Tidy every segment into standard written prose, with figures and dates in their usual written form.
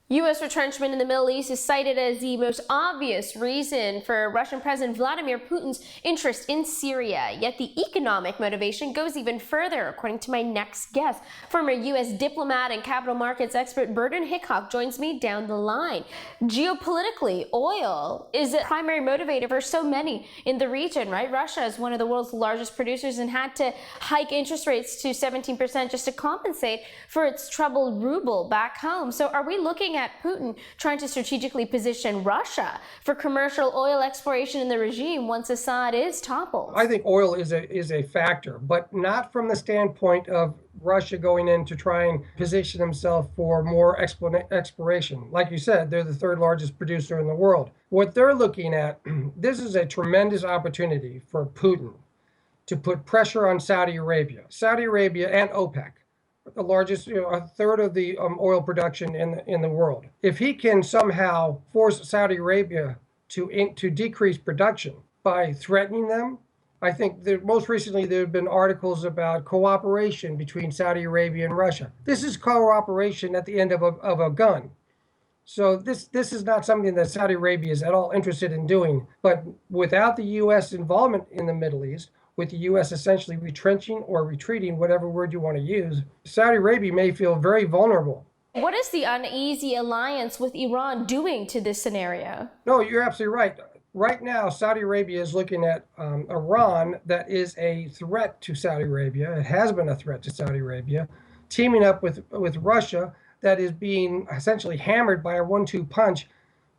U.S. retrenchment in the Middle East is cited as the most obvious reason for Russian President Vladimir Putin's interest in Syria. Yet the economic motivation goes even further, according to my next guest. Former U.S. diplomat and capital markets expert Burdin Hickok joins me down the line. Geopolitically, oil is a primary motivator for so many in the region, right? Russia is one of the world's largest producers and had to hike interest rates to 17% just to compensate for its troubled ruble back home. So are we looking at Putin trying to strategically position Russia for commercial oil exploration in the regime once Assad is toppled? I think oil is a factor, but not from the standpoint of Russia going in to try and position themselves for more exploration. Like you said, they're the third largest producer in the world. What they're looking at, this is a tremendous opportunity for Putin to put pressure on Saudi Arabia and OPEC, the largest, a third of the oil production in the world. If he can somehow force Saudi Arabia to decrease production by threatening them, I think that most recently there have been articles about cooperation between Saudi Arabia and Russia. This is cooperation at the end of a gun. So this is not something that Saudi Arabia is at all interested in doing. But without the U.S. involvement in the Middle East, with the U.S. essentially retrenching or retreating, whatever word you want to use, Saudi Arabia may feel very vulnerable. What is the uneasy alliance with Iran doing to this scenario? No, you're absolutely right. Right now, Saudi Arabia is looking at Iran that is a threat to Saudi Arabia. It has been a threat to Saudi Arabia, teaming up with Russia that is being essentially hammered by a 1-2 punch,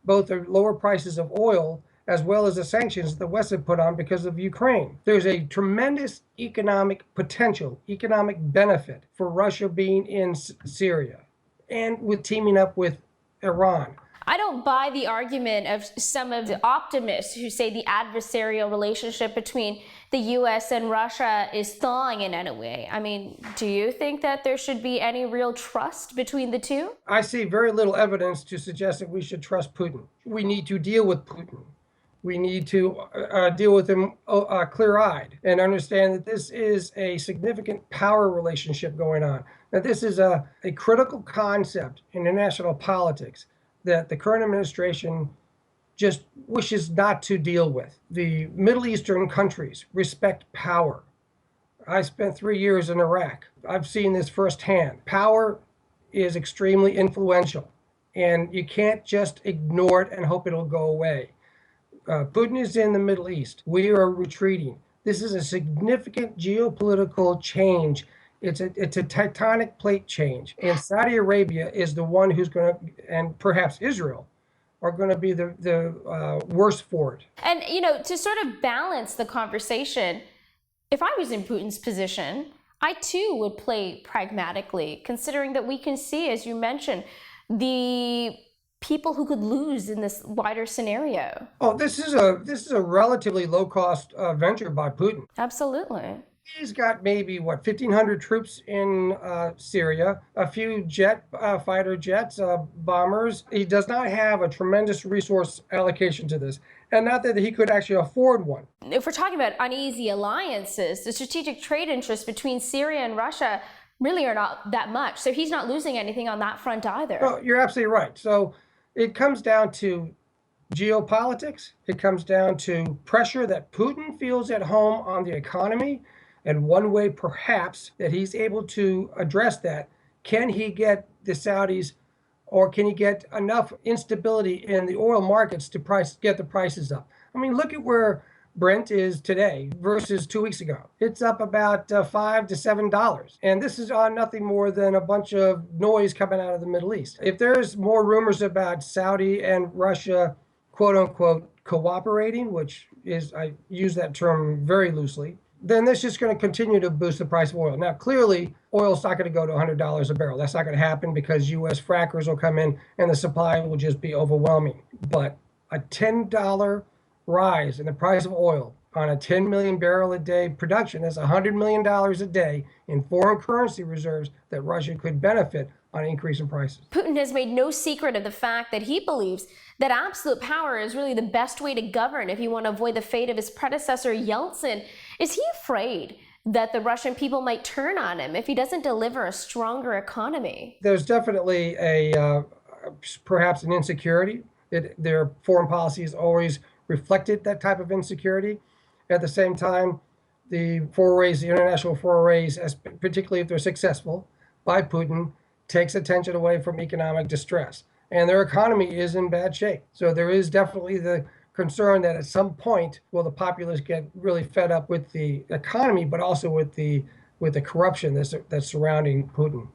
both the lower prices of oil as well as the sanctions the West have put on because of Ukraine. There's a tremendous economic potential, economic benefit for Russia being in Syria and with teaming up with Iran. I don't buy the argument of some of the optimists who say the adversarial relationship between the U.S. and Russia is thawing in any way. I mean, do you think that there should be any real trust between the two? I see very little evidence to suggest that we should trust Putin. We need to deal with Putin. We need to deal with him clear-eyed and understand that this is a significant power relationship going on. Now, this is a critical concept in international politics that the current administration just wishes not to deal with. The Middle Eastern countries respect power. I spent 3 years in Iraq. I've seen this firsthand. Power is extremely influential, and you can't just ignore it and hope it'll go away. Putin is in the Middle East. We are retreating. This is a significant geopolitical change. It's a tectonic plate change. And Saudi Arabia is the one who's going to, and perhaps Israel, are going to be the worst for it. And, you know, to sort of balance the conversation, if I was in Putin's position, I too would play pragmatically, considering that we can see, as you mentioned, the people who could lose in this wider scenario. Oh, this is a relatively low-cost venture by Putin. Absolutely. He's got maybe, 1,500 troops in Syria, a few fighter jets, bombers. He does not have a tremendous resource allocation to this, and not that he could actually afford one. If we're talking about uneasy alliances, the strategic trade interests between Syria and Russia really are not that much. So he's not losing anything on that front either. No, you're absolutely right. So it comes down to geopolitics. It comes down to pressure that Putin feels at home on the economy. And one way, perhaps, that he's able to address that, can he get the Saudis, or can he get enough instability in the oil markets to get the prices up? I mean, look at where Brent is today versus 2 weeks ago. It's up about $5 to $7. And this is on nothing more than a bunch of noise coming out of the Middle East. If there's more rumors about Saudi and Russia, quote unquote, cooperating, which is, I use that term very loosely, then that's just going to continue to boost the price of oil. Now, clearly, oil's not going to go to $100 a barrel. That's not going to happen because U.S. frackers will come in and the supply will just be overwhelming. But a $10 rise in the price of oil on a 10 million barrel a day production, that's $100 million a day in foreign currency reserves that Russia could benefit on an increase in prices. Putin has made no secret of the fact that he believes that absolute power is really the best way to govern if you want to avoid the fate of his predecessor Yeltsin. Is he afraid that the Russian people might turn on him if he doesn't deliver a stronger economy? There's definitely a perhaps an insecurity. Their foreign policy has always reflected that type of insecurity. At the same time, the international forays, particularly if they're successful by Putin, takes attention away from economic distress. And their economy is in bad shape. So there is definitely the concern that at some point will the populace get really fed up with the economy, but also with the corruption that's surrounding Putin.